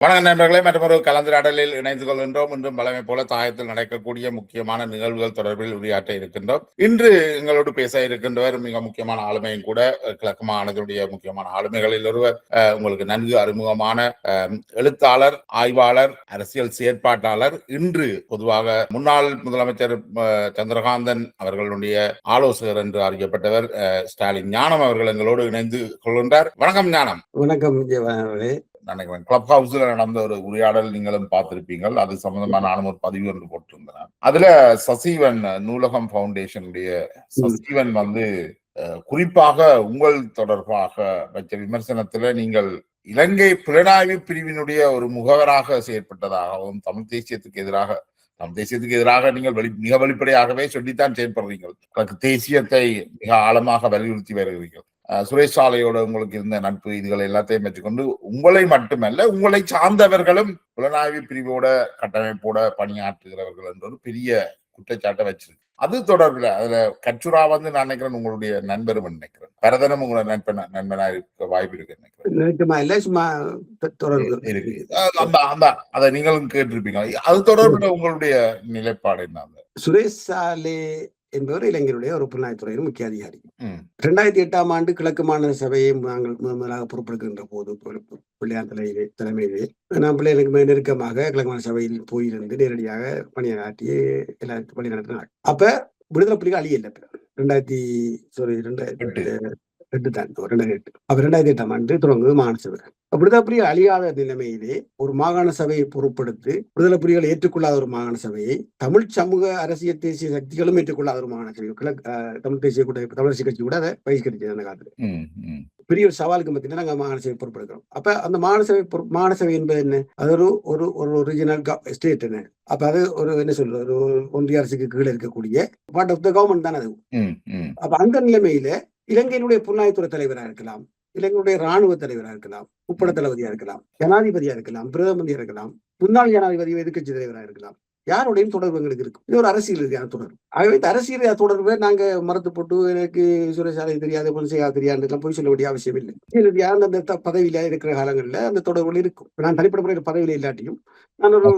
வணக்கம் நண்பர்களே, மற்றொரு கலந்துரையாடலில் இணைந்து கொள்கின்றோம். இன்றும் வழமை போல தாயத்தில் நடக்கக்கூடிய முக்கியமான நிகழ்வுகள் தொடர்பில் உரையாற்ற இருக்கின்றோம். இன்று எங்களோடு பேச இருக்கின்றவர் மிக முக்கியமான ஆளுமையும் கூட, கிழக்கு மாகாணத்தினுடைய முக்கியமான ஆளுமைகளில் ஒருவர், உங்களுக்கு நன்கு அறிமுகமான எழுத்தாளர், ஆய்வாளர், அரசியல் செயற்பாட்டாளர். இன்று பொதுவாக முன்னாள் முதலமைச்சர் சந்திரகாந்தன் அவர்களுடைய ஆலோசகர் என்று அறியப்பட்டவர் ஸ்டாலின் ஞானம் அவர்கள் எங்களோடு இணைந்து கொள்கின்றார். வணக்கம் ஞானம். வணக்கம். நினைக்கிறேன் கிளப் ஹவுஸ்ல நடந்த ஒரு உரையாடல் நீங்களும் பார்த்திருப்பீங்கள். அது சம்பந்தமா நானும் ஒரு பதிவு ஒன்று போட்டிருந்தேன். அதுல சசிவன் நூலகம் பவுண்டேஷனுடைய சசிவன் குறிப்பாக உங்கள் தொடர்பாக வச்ச விமர்சனத்துல நீங்கள் இலங்கை புலனாய்வு பிரிவினுடைய ஒரு முகவராக செயற்பட்டதாகவும் தமிழ் தேசியத்துக்கு எதிராக நீங்கள் மிக வெளிப்படையாகவே சொல்லித்தான் செயற்படுறீர்கள். தேசியத்தை மிக ஆழமாக வலியுறுத்தி வருகிறீர்கள். சுரேஷ் சாலையோட உங்களுக்கு இருந்த நட்பு இதுகளை எல்லாத்தையும் வச்சுக்கொண்டு உங்களை மட்டுமல்ல, உங்களை சார்ந்தவர்களும் புலனாய்வு பிரிவோட கட்டமைப்போட பணியாற்றுகிறவர்கள் என்ற ஒரு பெரிய குற்றச்சாட்டை வச்சிருக்கு. அது தொடர்பில் அதுல கச்சுரா நான் நினைக்கிறேன் உங்களுடைய நண்பரும் நினைக்கிறேன், பரதனும் உங்களோட நண்பனா இருக்க வாய்ப்பு இருக்கு அதை நீங்களும் கேட்டிருப்பீங்க. அது தொடர்புல உங்களுடைய நிலைப்பாடு என்ன? சுரேஷ் சாலை என்பவர் இளைஞருடைய ஒரு புலனாய்வுத்துறையின் முக்கிய அதிகாரி. 2008ஆம் ஆண்டு கிழக்கு மாநில சபையை நாங்கள் முதலாக பொறுப்பெடுக்கின்ற போது பிள்ளையார் தலைமையிலே நான் பிள்ளைகளுக்கு நெருக்கமாக கிழக்கு மாநில சபையில் போயிருந்து நேரடியாக பணியாற்றி எல்லாருக்கும் பணி நடத்தினார். அப்ப விடுதலை புலிகள் அழியல. 2008 தான். 2008ஆம் ஆண்டு தொடங்குவது மாகாண சபை. விடுதலை புலிகள் அழியாத நிலைமையிலே ஒரு மாகாண சபையை பொறுப்படுத்தி விடுதலை புலிகள் ஏற்றுக்கொள்ளாத ஒரு மாகாண சபையை தமிழ் சமூக அரசியல் தேசிய சக்திகளும் ஏற்றுக்கொள்ளாத ஒரு மாகாண சபை, தமிழ் தேசிய தமிழரசு கட்சி கூட அதை பகிஷ்கரிச்சது அந்த காலத்துல. பெரிய ஒரு சவாலுக்கு மத்தியில நாங்கள் மாகாண சபை பொறுப்பெடுக்கிறோம். அப்ப அந்த மாகாண சபை என்பது என்ன? அது ஒரு ரீஜனல் ஸ்டேட். என்ன அப்ப அது ஒரு என்ன சொல்றது, ஒரு ஒன்றிய அரசுக்கு கீழே இருக்கக்கூடிய பார்ட் ஆஃப் த கவர்மெண்ட் தான் அது. அப்ப அந்த நிலைமையில இலங்கையினுடைய புலனாய்வுத்துறை தலைவராக இருக்கலாம், இலங்கையுடைய ராணுவ தலைவராக இருக்கலாம், முப்படை தளபதியா இருக்கலாம், ஜனாதிபதியா இருக்கலாம், பிரதமந்தியா இருக்கலாம், முன்னாள் ஜனாதிபதி எதிர்கட்சி தலைவராக இருக்கலாம், யாருடையும் தொடர்பு எங்களுக்கு இருக்கும். இது ஒரு அரசியல் ரீதியான தொடர்பு. ஆகவே இந்த அரசியல் தொடர்பை நாங்க மறுத்து போட்டு எனக்கு சுரேஷாலை தெரியாது, பொன்சேகா தெரியாது போய் சொல்ல வேண்டிய அவசியம் இல்லை. அந்த பதவியில இருக்கிற காலங்கள்ல அந்த தொடர்புகள் இருக்கும். நான் தனிப்பட்ட முறையில் பதவியில இல்லாட்டியும் நான் ஒரு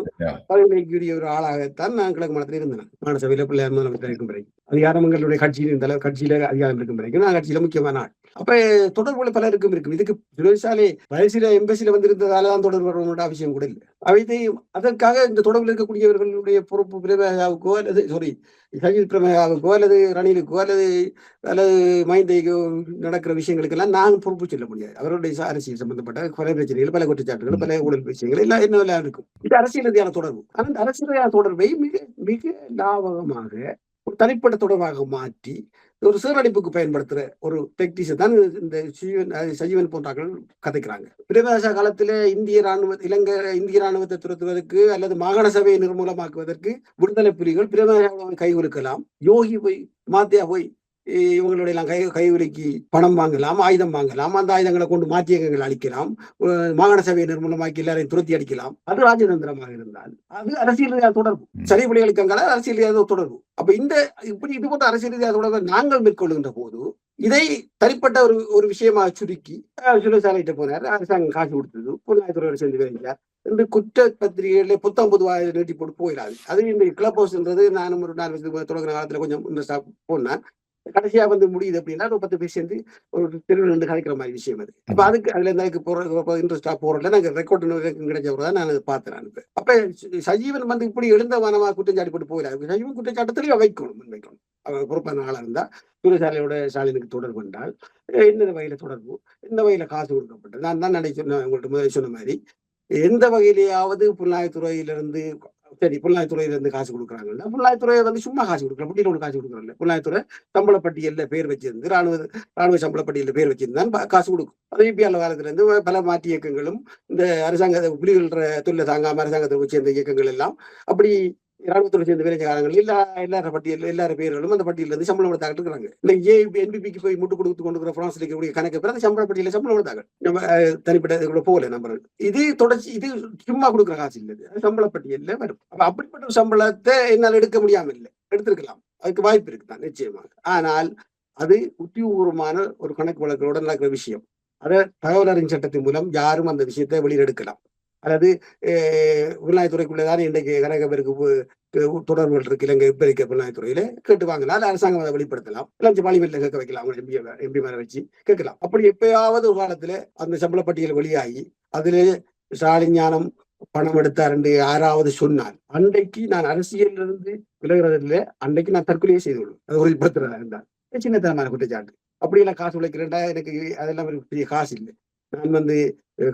பதவியிலேயே ஒரு ஆளாகத்தான் நான் கிழக்கு மாநிலத்தில் இருந்தேன். மாநில சபையில பிள்ளையார் முதலமைச்சர் இருக்கும் வரைக்கும், அதிகாரங்களுடைய கட்சியில அதிகாரம் இருக்கும் வரைக்கும் நான் கட்சியில முக்கியமான ஆள். அப்ப தொடர்புகள் பலருக்கும் இருக்கும். இதுக்கு சுரேஷாலை வயசுல எம்பசில வந்திருந்ததாலதான் தொடர்பு வரணும்ன்ற அவசியம் கூட இல்லை. அவை அதற்காக இந்த தொடர்பில் இருக்கக்கூடியவர்களுடைய பொறுப்பு பிரமேயாவுக்கோ அல்லது சஜித் பிரமேயாவுக்கோ அல்லது ரணிலுக்கோ அல்லது மைந்தைக்கோ நடக்கிற விஷயங்களுக்கெல்லாம் நாங்கள் பொறுப்பு சொல்ல முடியாது. அவருடைய அரசியல் சம்பந்தப்பட்ட பல பிரச்சனைகள், பல குற்றச்சாட்டுகள், பல ஊழல் விஷயங்கள் எல்லாம் என்னெல்லாம் இருக்கும். இது அரசியல் ரீதியான தொடர்பு. அந்த அரசியல் ரீதியான தொடர்பை மிக மிக லாபகமாக ஒரு தனிப்பட்ட தொடர்பாக மாற்றி ஒரு சீரழிப்புக்கு பயன்படுத்துற ஒரு டெக்டிக்ஸை தான் இந்த சஜீவன் போன்றார்கள் கதைக்கிறாங்க. பிரவேச காலத்துல இந்திய ராணுவத்தை துரத்துவதற்கு அல்லது மாகாண சபையை நிர்மூலமாக்குவதற்கு விடுதலை புலிகள் பிரவேச கைகுலுக்கலாம், யோகி போய் மாத்தியா போய் இவங்களுடைய கைவிலைக்கு பணம் வாங்கலாம், ஆயுதம் வாங்கலாம், அந்த ஆயுதங்களை கொண்டு மாற்றியங்கள் அளிக்கலாம், மாகாண சபையை நிர்மூலமாக்கி எல்லாரையும் துரத்தி அடிக்கலாம். அது ராஜதந்திரமாக இருந்தால் அது அரசியல் ரீதியாக தொடர்பு. சரி புலிகளுக்கு அரசியல் ரீதியாக தொடர்பு. அப்ப இது போன்ற அரசியல் ரீதியாக தொடர்பு நாங்கள் மேற்கொள்கின்ற போது இதை தனிப்பட்ட ஒரு விஷயமா சுருக்கி சுரேஷாலையிட்ட போனார், அரசாங்கம் காசு கொடுத்தது, புலனாய்வுத்துறையோட சேர்ந்து வேலையா இந்த குற்ற பத்திரிகைகளை புத்தம் பொதுவாக நீட்டி போட்டு போயிடாது. அது இந்த கிளப் ஹவுஸ்ன்றது நானும் ஒரு 4 வருஷத்துக்கு தொடங்குற காலத்துல கொஞ்சம் இன்ட்ரெஸ்டா போனேன். கடைசியா முடியுது அப்படின்னா ஒரு 10 பேர் சேர்ந்து ஒரு தெருவில் நின்று கதைக்கிற மாதிரி விஷயம் அது. அப்ப அதுக்கு அதுல இருந்து இன்ட்ரெஸ்டா போறதுல நாங்க ரெக்கார்ட் கிடைச்சதான் நான் பார்த்தேன். அப்ப சஜீவன் இப்படி எழுந்தவனமா குற்றச்சாட்டு போட்டு போயிடாது. சஜீவன் குற்றச்சாட்டத்திலேயே வைக்கணும். அவர் பொறுப்பான ஆளா இருந்தா சுரேஷாலையோட ஸ்டாலினுக்கு தொடர்பு என்றால் எந்த வகையில தொடர்பு, எந்த வகையில காசு கொடுக்கப்பட்டது. நான் தான் சொன்னேன் உங்கள்கிட்ட முதல் சொன்ன மாதிரி, எந்த வகையிலேயாவது புலனாய்வுத்துறையிலிருந்து புலனாய்வுத்துறையிலிருந்து காசு கொடுக்குறாங்கல்ல, புலனாய்வுத்துறை சும்மா காசு கொடுக்கல, பட்டியலோட காசு கொடுக்குறாங்க. புலனாய்வுத்துறை சம்பள பட்டியலில் பேர் வச்சிருந்து ராணுவ சம்பள பட்டியலில் பேர் வச்சிருந்தான் காசு கொடுக்கும். அது இபிஆர் காலத்துல இருந்து பல மாற்று இயக்கங்களும் இந்த அரசாங்க புலிகள் தொழிலை தாங்காம அரசாங்கத்தை சேர்ந்த இயக்கங்கள் எல்லாம் அப்படி ராணுவத்தோடு சேர்ந்த வேலை காலங்கள் எல்லார பேர்களும் அந்த பட்டியல இருந்து சம்பளம் கொடுத்தாங்க இருக்கிறாங்க. இந்த என்பிபிக்கு போய் முட்டு கொடுத்து கொண்டு பிரான்ஸ் இருக்கக்கூடிய கணக்கு பேர் அந்த சம்பள பட்டியல சம்பளம் கொடுத்தாங்க. நம்ம தனிப்பட்ட போல நம்பர் இது தொடர்ச்சி, இது சும்மா கொடுக்குற காசு இல்லை, சம்பள பட்டியல வரும். அப்படிப்பட்ட ஒரு சம்பளத்தை என்னால் எடுக்க முடியாம இல்லை, எடுத்திருக்கலாம், அதுக்கு வாய்ப்பு இருக்குதான் நிச்சயமாக. ஆனால் அது உத்தியோகபூர்வமான ஒரு கணக்கு வழக்குகளுடன் நடக்கிற விஷயம். அதை தகவல் அறியும் சட்டத்தின் மூலம் யாரும் அந்த விஷயத்தை வெளியில் எடுக்கலாம். அல்லது புலனாய்த்துறைக்குள்ளேதான் இன்றைக்கு கனக பேருக்கு தொடர்புகள் இருக்கு இலங்கை இப்ப இருக்க புலனாய்த்துறையில கேட்டு வாங்கலாம். அல்ல அரசாங்கம் அதை வெளிப்படுத்தலாம். இல்லை பார்லிமெண்ட்ல கேட்க வைக்கலாம். அவங்க எம்பி மேல வச்சு கேட்கலாம். அப்படி எப்பயாவது ஒரு காலத்துல அந்த சம்பள பட்டியல் வெளியாகி அதுல ஸ்டாலின் ஞானம் பணம் எடுத்தார் என்று யாராவது சொன்னால் அன்றைக்கு நான் அரசியலிருந்து விலகிறதில்லை, அன்றைக்கு நான் தற்கொலையே செய்து கொள்வேன். அது உறுதிப்படுத்துறதா இருந்தால் சின்னத்தனமான குற்றச்சாட்டு. அப்படியெல்லாம் காசு உழைக்கிறேன்டா, எனக்கு அதெல்லாம் ஒரு பெரிய காசு இல்லை. நான்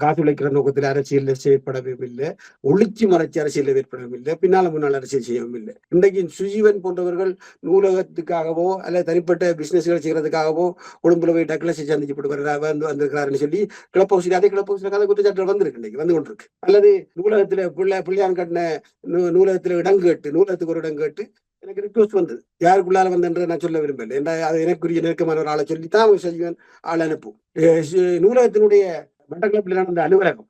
காசு உழைக்கிற நோக்கத்தில் அரசியல் செய்யப்படவும் இல்லை, ஒளிச்சு மறைச்சு அரசியல் ஏற்படவும் இல்லை, பின்னால முன்னால் அரசியல் செய்யவும் இல்லை. இன்றைக்கு சுஜீவன் போன்றவர்கள் நூலகத்துக்காகவோ அல்ல தனிப்பட்ட பிசினஸ்கள் செய்யறதுக்காகவோ கொழும்புல போய் டக்ளஸை சந்திச்சுப்பட்டு வந்திருக்கிறாருன்னு சொல்லி கிளப் ஹவுஸ் அதே கிளப் ஹவுஸ்ல கதை குற்றச்சாட்டுகள் வந்திருக்கு, இன்னைக்கு வந்து கொண்டிருக்கு. அல்லது நூலகத்துல பிள்ளையான் கட்டின நூலகத்துல இடம் கேட்டு, நூலகத்துக்கு ஒரு இடம் கேட்டு எனக்கு ரிக்வஸ்ட் வந்தது. யாருக்குள்ளால வந்தன்ற நான் சொல்ல விரும்பல, ஏன்னா அது எனக்குரிய நெருக்கமான ஒரு ஆளை சொல்லித்தான் சஜீவன் ஆள் அனுப்பும். நூலகத்தினுடைய மட்டக்களப்பில் நடந்த அலுவலகம்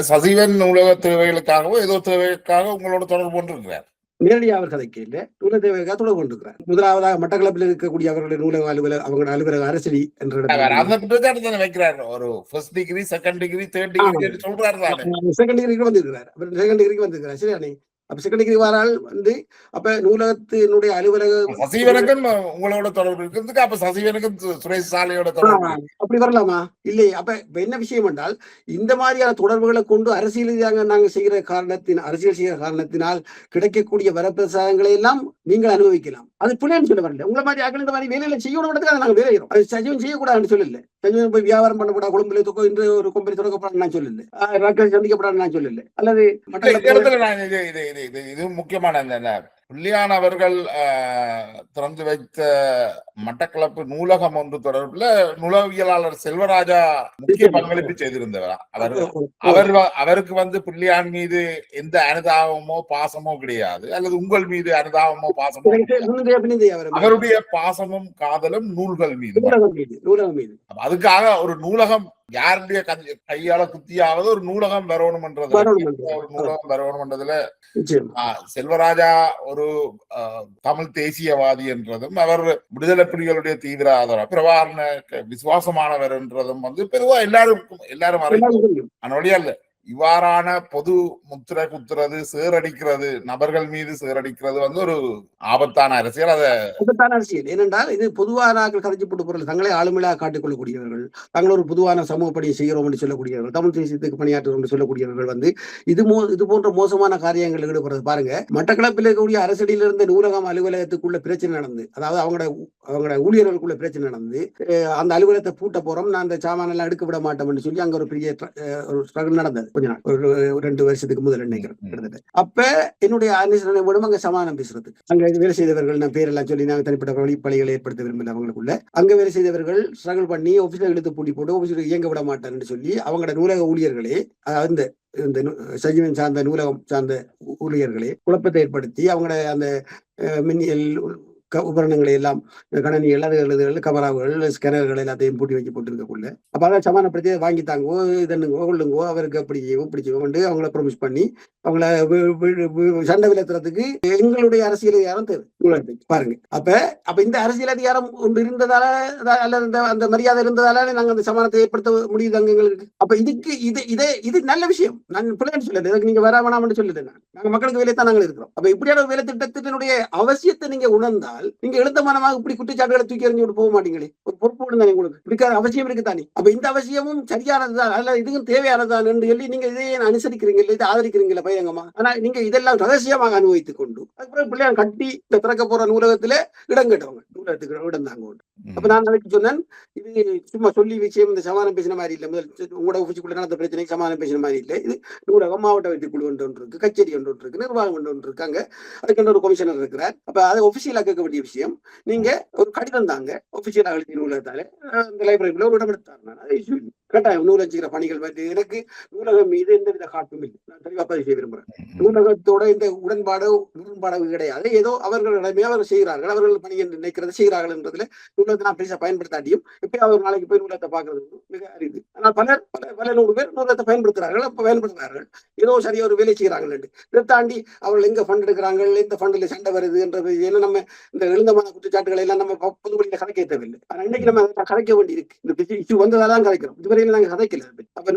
சசிவன் நூலக தேவைகளுக்காகவோ ஏதோ தேவைக்காக உங்களோட தொடர்பு கொண்டிருக்கிறார். நேரடியாக அவர் கதைக்கு இல்லை, நூலக தேவைக்காக தொடர்பு கொண்டிருக்கிறார். முதலாவதாக மட்டக்களப்பில் இருக்கக்கூடிய அவர்களுடைய நூலக அலுவலகம், அவங்களோட அலுவலக அரசடி என்ற வைக்கிறார். ஒரு first degree, second degree, third degree சொல்றாரு. செகண்ட் டிகிரிக்கு வந்திருக்கிறார். செகண்ட் டிகிரிக்கு வந்திருக்கிறார். சரியானே? அப்ப செகண்ட் டிகிரி வாரால் அப்ப நூலகத்தினுடைய அலுவலகம் சசிவனுக்கும் உங்களோட தொடர்பு இருக்கிறதுக்கு, அப்ப சசிவனுக்கும் சுரேஷ் சாலையோட தொடர்பு அப்படி வரலாமா? இல்லையே. அப்ப என்ன விஷயம் என்றால், இந்த மாதிரியான தொடர்புகளை கொண்டு அரசியல் நாங்கள் செய்கிற அரசியல் செய்கிற காரணத்தினால் கிடைக்கக்கூடிய வரப்பிரசாதங்களை எல்லாம் நீங்கள் அனுபவிக்கலாம். அது பிள்ளைன்னு சொல்ல வரல. உங்களை மாதிரி ஆக்கள் இந்த மாதிரி வேலையில செய்யணும், நாங்கள் வேலை செய்யறோம். அது சஜீவன் செய்யக்கூடாதுன்னு சொல்லல. சஜீவன் போய் வியாபாரம் பண்ணக்கூடாது, கொழும்புல இன்று ஒரு கம்பெனி தொடங்கப்படாது நான் சொல்லல, சந்திக்கப்படாது நான் சொல்லல. அல்லது இது முக்கியமான புள்ளியான் அவர்கள் திறந்து வைத்த மட்டக்களப்பு நூலகம் ஒன்று தொடர்பில் நூலகவியலாளர் செல்வராஜா முக்கிய பங்களிப்பு செய்திருந்தவர். அவருக்கு புள்ளியான் மீது எந்த அனுதாபமோ பாசமோ கிடையாது, அல்லது உங்கள் மீது அனுதாபமோ பாசமோ, அவருடைய பாசமும் காதலும் நூல்கள் மீது. அதுக்காக ஒரு நூலகம் யாருடைய கையால குத்தியாவது ஒரு நூலகம் வரணும்ன்றதுல செல்வராஜா ஒரு தமிழ் தேசியவாதி என்றதும், அவர் விடுதலை புலிகளுடைய தீவிர ஆதரவு பிரபாரண விசுவாசமானவர் என்றதும் பெருவா எல்லாரும் அறியும். அதனுடைய அல்ல இவ்வாறான பொது முத்திரை குத்துறது, சேரடிக்கிறது, நபர்கள் மீது சேரடிக்கிறது ஒரு ஆபத்தான அரசியல். ஆபத்தான அரசியல் ஏனென்றால் இது பொதுவான கதைச்சு போட்டு பொருள் தங்களை ஆளுமையாக காட்டிக் தாங்கள் ஒரு பொதுவான சமூக பணியை செய்கிறோம் என்று சொல்லக்கூடியவர்கள், தமிழ் தேசியத்துக்கு பணியாற்றுவோம் என்று சொல்லக்கூடியவர்கள் இது போன்ற மோசமான காரியங்கள் ஈடுபடுறது. பாருங்க, மட்டக்களப்பில் இருக்கக்கூடிய அரசடியில் இருந்த நூலகம் அலுவலகத்துக்குள்ள பிரச்சனை நடந்து, அதாவது அவங்களோட ஊழியர்களுக்குள்ள பிரச்சனை நடந்து, அந்த அலுவலகத்தை பூட்ட போறோம், நான் அந்த சாமான எல்லாம் எடுக்க விட மாட்டோம் என்று சொல்லி அங்க ஒரு பெரிய ஸ்ட்ரகிள் நடந்தது. கொஞ்ச நாள், ஒரு 2 வருஷத்துக்கு முதல் நினைக்கிறேன். அப்ப என்னுடைய ஆலோசனை அங்க சமாதானம் பேசுறதுக்கு, அங்க வேலை செய்தவர்கள் நான் பேரெல்லாம் சொல்லி நாங்கள் தனிப்பட்ட வழிப்பழிகளை ஏற்படுத்த விரும்பல. அவங்களுக்குள்ள அங்க வேலை செய்தவர்கள் ஸ்ட்ரகிள் பண்ணி ஆபீஸ்ல இழுத்து பூட்டி போட்டு ஆபீஸ்ல இயங்க விட மாட்டேன்னு சொல்லி அவங்களோட நூலக ஊழியர்களே, இந்த சஜீவன் சார்ந்த நூலகம் சார்ந்த ஊழியர்களே குழப்பத்தை ஏற்படுத்தி அவங்களோட அந்த மின்னியல் உபகரணங்களை எல்லாம், கணனிகள், எழுதுகள், கமராவுகள், ஸ்கேனர்கள் எல்லாத்தையும் பூட்டி வைக்க போட்டுருக்கக்குள்ள அப்ப அதான் சமானப்படுத்தி வாங்கித்தாங்கோ, இதன்னுங்கோ, கொள்ளுங்கோ, அவருக்கு அப்படி செய்வோம் அவங்கள ப்ரொமிஸ் பண்ணி அவங்கள சண்டை விலத்துறதுக்கு எங்களுடைய அரசியல் அதிகாரம் தேவை. பாருங்க, அப்ப இந்த அரசியல் அதிகாரம் ஒன்று இருந்ததால அல்லது அந்த மரியாதை இருந்ததால நாங்க அந்த சமானத்தை ஏற்படுத்த முடியுது எங்களுக்கு. அப்ப இது நல்ல விஷயம். நான் பிள்ளைன்னு சொல்லல, இதுக்கு நீங்க வர வேணாம்னு சொல்லுது. நாங்க மக்களுக்கு வேலை தான் நாங்கள் இருக்கிறோம். அப்ப இப்படியான வேலை திட்டத்தினுடைய அவசியத்தை நீங்க உணர்ந்தால் நீங்க எழுத்தமானமாக இப்படி குற்றச்சாட்டுகளை தூக்கி எறிஞ்சு போக மாட்டீங்களே. ஒரு பொறுப்பு தானே உங்களுக்கு, இப்படி அவசியம் இருக்குதானே. அப்ப இந்த அவசியமும் சரியானதுதான், அல்ல இதுவும் தேவையானதுதான் என்று சொல்லி நீங்க இதையே அனுசரிக்கிறீங்க, இதை ஆதரிக்கிறீங்களா பையங்கம்மா? ஆனா நீங்க இதெல்லாம் ரகசியமாக அனுபவித்துக் கொண்டு அதுக்கப்புறம் பிள்ளையார் கட்டி இந்த திறக்க போற நூலகத்துல இடம் கேட்டவங்க, நூலகத்துக்கு இடம் தாங்க. அப்ப நான் நினைச்சு சொன்னேன், இது சும்மா சொல்லி விஷயம் இந்த சமாதானம் பேசின மாதிரி இல்லை. முதல் உங்களோட ஆஃபீஸுக்குள்ள நடந்த பிரச்சனைக்கு சமாதானம் பேசின மாதிரி இல்லை. இது நூலகம் மாவட்ட வைத்தியக்குழு ஒன்று இருக்கு, கச்சேரி ஒன்று இருக்கு, நிர்வாகம் ஒன்று இருக்காங்க, அதுக்கு ஒரு கமிஷனர் இருக்கிறார். அப்ப அதை ஒபிஷியலா கேட்க வேண்டிய விஷயம். நீங்க ஒரு கடிதம் தாங்க ஒபிஷியலா எழுதி நூலகத்தால இந்த லைப்ரரிக்குள்ள ஒரு இடம் எடுத்தாரு கட்டாயம் நூலகம் செய்கிற பணிகள் பற்றி எனக்கு நூலகம் மீது எந்தவித காட்டும் இல்லை. நான் தெளிவா பதிவு செய்ய விரும்புறேன். நூலகத்தோட இந்த உடன்பாடு கிடையாது. ஏதோ அவர்களிடமே அவர் செய்கிறார்கள், அவர்கள் பணி என்று நினைக்கிறத செய்கிறார்கள் என்றதுல நூலகத்தை நான் பெருசா பயன்படுத்தாட்டியும் எப்பயாவது ஒரு நாளைக்கு போய் நூலகத்தை பார்க்கறது மிக அரிது. ஆனால் பல 100 பேர் நூலகத்தை பயன்படுத்துறார்கள், ஏதோ சரியா ஒரு வேலை செய்கிறார்கள் என்று. இதை தாண்டி அவர்கள் எங்க ஃபண்ட் எடுக்கிறாங்க, எந்த ஃபண்டில் சண்டை வருது என்றது ஏன்னா நம்ம இந்த எழுந்தமான குற்றச்சாட்டுகளை எல்லாம் நம்ம பொதுவெளியில கலைக்க தேவையில்லை. ஆனா இன்னைக்கு நம்ம கலைக்க வேண்டி இருக்கு. இந்த இஷ்யூ வந்ததாதான் கலைக்கிறோம். இதுவரை வரையில நாங்க கதைக்கல. அப்ப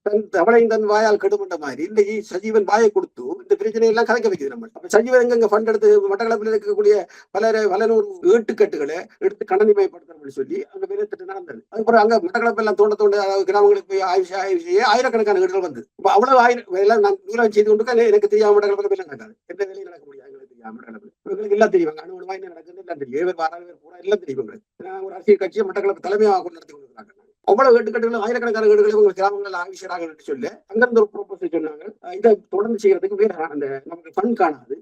தன் தவளையும் தன் வாயால் கெடுமன்ற மாதிரி இன்னைக்கு சஜீவன் வாயை கொடுத்து இந்த பிரச்சனை எல்லாம் கதைக்க வைக்குது நம்ம. அப்ப சஜீவன் எங்க ஃபண்ட் எடுத்து மட்டக்களப்பில் இருக்கக்கூடிய பல நூறு ஏட்டுக்கட்டுகளை எடுத்து கணனிமயப்படுத்தணும்னு சொல்லி அங்க வேலை திட்டம் நடந்தது. அதுக்கப்புறம் அங்க மட்டக்களப்பு எல்லாம் தோண்ட கிராமங்களுக்கு போய் ஆய்வு செய்ய ஆயிரக்கணக்கான வீடுகள் வந்து அவ்வளவு எல்லாம் நான் நூலாக செய்து கொண்டு எனக்கு தெரியாம மட்டக்களப்பில் வேலை நடக்காது. எந்த வேலையும் நடக்க முடியாது. எங்களுக்கு தெரியாம மட்டக்களப்பில் இவங்களுக்கு எல்லாம் தெரியும். அனுபவமா என்ன நடக்குது எல்லாம் தெரியும். ஏவர் வாராவர் பூரா எல்லாம் தெரியும். ஒரு அரசியல் கட்சியை மட்டக்களப்பு தலைமையாக கொண்டு நடத்தி கொண்டிருக்காங்க. அவ்வளவு ஏட்டுக்கட்டுகளும் ஆயிரக்கணக்கான வீடுகளை உங்க கிராமங்கள் ஆவிஷராக சொல்லி அங்கிருந்து ஒரு ப்ரோபோசல் சொன்னாங்க. இதை தொடர்ந்து செய்யறதுக்கு வேற அந்த நமக்கு ஃபண்ட் காணாது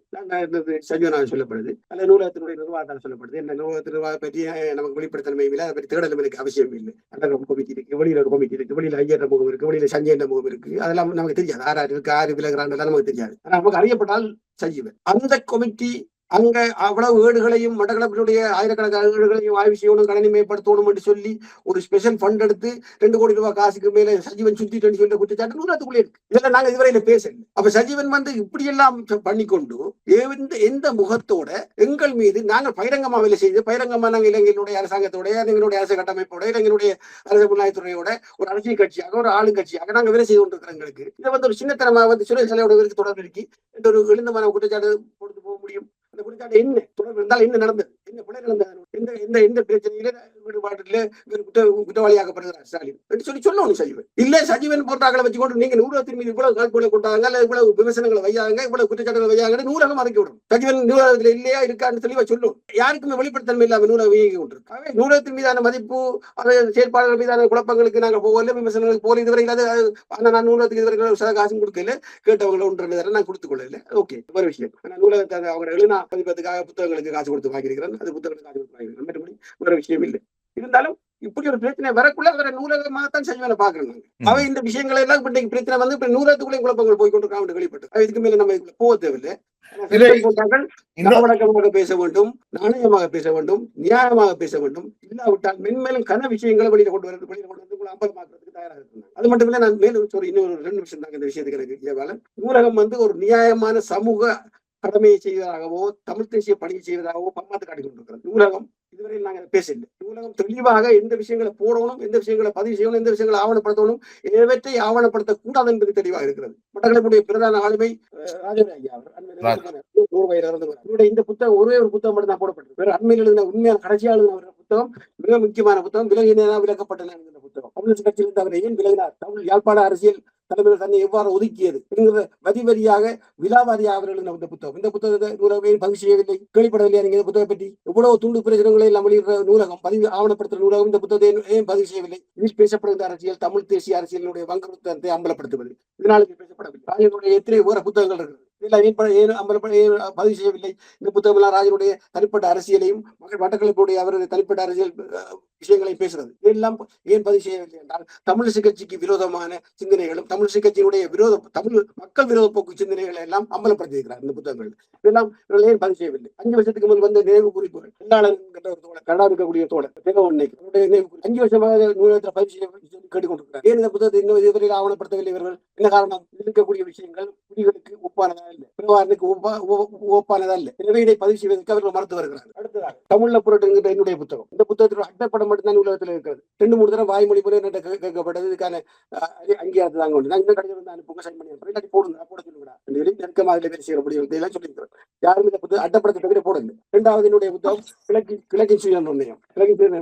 சஜீவனாக சொல்லப்படுது. அல்ல நூலகத்தினுடைய நிர்வாகத்தால் சொல்லப்படுது. இந்த நூலகத்தின் நிர்வாகம் பற்றி நமக்கு வெளிப்படுத்தணுமே இல்லை. அதை பற்றி தேடலும் எனக்கு அவசியம் இல்லை. அண்டர் கமிட்டி இருக்கு, வெளியில ஒரு கமிட்டி இருக்கு, வெளியில ஐயர் முகம் இருக்கு, வெளியில சஞ்சயன் முகம் இருக்கு. அதெல்லாம் நமக்கு தெரியாது. ஆறு இருக்கு, ஆறு விலகிறான் நமக்கு தெரியாது. ஆனா நமக்கு அறியப்பட்டால் சஜீவன் அந்த கமிட்டி அங்க அவ்வளவு ஏடுகளையும் மட்டக்களப்பினுடைய ஆயிரக்கணக்கான ஏடுகளையும் ஆய்வு செய்யணும், கணனிமயப்படுத்தணும் என்று சொல்லி ஒரு ஸ்பெஷல் ஃபண்ட் எடுத்து 2 கோடி ரூபாய் காசுக்கு மேல சஜீவன் சுத்திட்டு சொல்லி குற்றச்சாட்டு நூலகத்துக்குள்ளே இருக்கு. இதெல்லாம் நாங்க இதுவரையில பேசல. அப்ப சஜீவன் இப்படி எல்லாம் பண்ணிக்கொண்டு எந்த முகத்தோட எங்கள் மீது நாங்கள் பகிரங்கமா வேலை செய்து பகிரங்கமா நாங்கள் இலங்கையினுடைய அரசாங்கத்தோட எங்களுடைய அரசு கட்டமைப்போட இலங்கையினுடைய அரசு புலனாய்வுத்துறையோட ஒரு அரசியல் கட்சியாக ஒரு ஆளுங்கட்சியாக நாங்கள் வேலை செய்து கொண்டிருக்கிறவங்களுக்கு இதை ஒரு சின்னத்தனமா சுரேஷ் தலையோட தொடர்பு இருக்கு என்ற ஒரு எழுந்தமான குற்றச்சாட்டு கொடுத்து போக முடியும். அந்த குற்றச்சாட்டு என்ன தொடர்பு இருந்தால் என்ன நடந்தது, என்ன பிள்ளை நடந்தது, எந்த பிரச்சனையில ஈடுபாட்டில குற்றவாளியாக்கப்படுகிறார் ஸ்டாலின் என்று சொல்லணும் சஜீவன். இல்ல சஜீவன் போட்டாக்களை வச்சுக்கொண்டு நீங்க நூலகத்தின் மீது இவ்வளவு கால்போல கொண்டாங்க, இவ்வளவு விமர்சனங்களை வையாங்க, இவ்வளவு குற்றச்சாட்டுகள் வையாங்க, நூலகம் அறிக்கை விடும். சஜீவன் நூலகத்தில் இல்லையா இருக்கான்னு தெளிவா சொல்லும். யாருக்குமே வெளிப்படுத்தன்மை இல்லாம நூலகம் இயங்கி கொண்டிருக்கு. நூலகத்தின் மீதான மதிப்பு செயற்பாடுகள் மீதான குழப்பங்களுக்கு நாங்கள் போகல, விமர்சனங்களுக்கு போல இதுவரை நான் நூலகத்துக்கு இதுவரை காசும் கொடுக்கல, கேட்டவங்களை ஒன்று நான் கொடுத்துக் கொள்ளல. ஓகே, ஒரு விஷயம். நூலகத்தை அவங்க எழுதினா பதிப்பத்துக்காக புத்தகங்களுக்கு காசு கொடுத்து வாங்கியிருக்கிறேன். அது புத்தகங்களுக்கு காசு கொடுத்து வாங்கியிருக்கிறேன். மற்றபடி வேற விஷயம் இல்லை. இருந்தாலும் இப்படி ஒரு பிரச்சனை வரக்குள்ள வேற நூலகமாகத்தான் சஜீவனை பாக்குறாங்க. அவ இந்த விஷயங்களை எல்லாம் பிரச்சனை இப்ப நூலகத்துக்குள்ளே குழப்பங்கள் போய்கொண்டு வெளிப்பட்டு இதுக்கு மேல நம்ம போக தேவையில்லை. வழக்கமாக பேச வேண்டும், நாணயமாக பேச வேண்டும், நியாயமாக பேச வேண்டும். இல்லாவிட்டால் மென்மேலும் கன விஷயங்களை வெளியில கொண்டு வந்து அம்பலமாக்குறதுக்கு தயாராக இருந்தாங்க. அது மட்டும் இல்ல, நான் மேலும் இன்னொரு 2 நிமிஷம் தாங்க இந்த விஷயத்துக்கு எனக்கு நூலகம் ஒரு நியாயமான சமூக கடமையை செய்வதாகவோ தமிழ் தேசிய பணியை செய்வதாகவோ பம்மாத்து காட்டிக் கொண்டிருக்கிறது. நூலகம் இதுவரை நாங்கள் பேசல. நூலகம் தெளிவாக எந்த விஷயங்களை போடணும், எந்த விஷயங்களை பதிவு செய்யணும், எந்த விஷயங்களை ஆவணப்படுத்தணும், எவற்றை ஆவணப்படுத்தக் கூடாது என்பது தெளிவாக இருக்கிறது. மட்டக்களப்புடைய பிரதான ஆளுமை ராஜன் ஐயா அவர். இந்த புத்தகம் ஒரே ஒரு புத்தகம் மட்டும் தான் போடப்பட்டது. வேற அண்மையில் எழுதின உண்மையான கடைசியாக எழுதின புத்தகம் மிக முக்கியமான புத்தகம். விலகினா விலக்கப்பட்டன புத்தகம். கம்யூனிஸ்ட் கட்சியிலிருந்து அவர் ஏன் விலகினார், தமிழ் யாழ்ப்பாண அரசியல் தலைமையில் தன்னை எவ்வாறு ஒதுக்கியது என்கிற வரிவரியாக விலாவாரியாக அவர் எழுதின இந்த புத்தகம். இந்த புத்தகத்தை நூலகம் பதிவு செய்யவில்லை, கேள்விப்படவில்லையா நீங்க இந்த புத்தகத்தை பற்றி? எவ்வளவு துண்டு பிரச்சனைகளை எல்லாம் வெளியிடுற நூலகம், பதிவு ஆவணப்படுத்துற நூலகம் இந்த புத்தகத்தை ஏன் பதிவு செய்யவில்லை? இதில் பேசப்படுகிற அரசியல் தமிழ் தேசிய அரசியலுடைய வங்குறுத்தத்தை அம்பலப்படுத்துவது. இதனால் பேசப்படவில்லை. ராஜனுடைய எத்தனை வேற புத்தகங்கள் இருக்கிறது, பதிவு செய்யவில்லை. இந்த புத்தகம் எல்லாம் ராஜனுடைய தனிப்பட்ட அரசியலையும் மட்டக்களப்புடைய அவருடைய தனிப்பட்ட அரசியல் விஷயங்களை பேசுறது. இதெல்லாம் ஏன் பதிவு செய்யவில்லை என்றால் தமிழிசை கட்சிக்கு விரோதமான சிந்தனைகளும் தமிழிசை கட்சியினுடைய தமிழ் மக்கள் விரோத போக்கு சிந்தனைகளை எல்லாம் அம்பலப்படுத்தி இருக்கிறார் இந்த புத்தகங்கள். இதெல்லாம் ஏன் பதிவு செய்யவில்லை? 5 வருஷத்துக்கு முன் வந்த நினைவு குறிப்புகள் கனடா இருக்கக்கூடிய தோழர் 5 வருஷமாக நூலகத்தில் பதிவு செய்ய கேட்டுக்கொண்டிருக்கிறார். ஏன் இந்த புத்தகத்தை இன்னும் இதுவரையில் ஆவணப்படுத்தவில்லை இவர்கள்? என்ன காரணம்? இருக்கக்கூடிய விஷயங்கள் குடிகளுக்கு ஒப்பானதா இல்லை, பிரவாரனுக்கு ஒப்பானதா இல்லை. எனவே இதை பதிவு செய்வதற்கு அவர்கள் மறுத்து வருகிறார்கள். அடுத்ததாக தமிழ்ல புரட்டு என்கிற என்னுடைய புத்தகம். இந்த புத்தகத்தில் அட்டப்படம் மட்டும்தான் உலகத்தில் இருக்கிறது. 2-3 தடவை வாய்மொழி முறை கேட்கப்பட்டது. இதுக்கான அங்கீகாரத்தை தாங்க உண்டு. நான் இந்த கடையில் வந்து அனுப்புங்க, சைன் பண்ணி இல்லாட்டி போடுங்க, போட சொல்லுங்க. நெருக்கமாக வேலை செய்ய முடியும் எல்லாம் சொல்லியிருக்கிறேன். யாரும் இந்த புத்தகம் அட்டப்படத்தை தவிர போடுங்க. 2வது என்னுடைய புத்தகம் கிழக்கின் சுய நிர்ணயம்.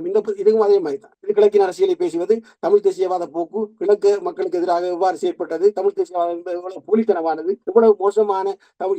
இந்த இதுவும் அதே மாதிரி தான். இது கிழக்கின் அரசியலை பேசுவது, தமிழ் தேசியவாத போக்கு, கிழக்கு மக்களுக்கு எதிராக எவ்வாறு செயற்பட்டது, தமிழ் தேசியவாதம் எவ்வளவு போலித்தனமானது, எவ்வளவு மோசமான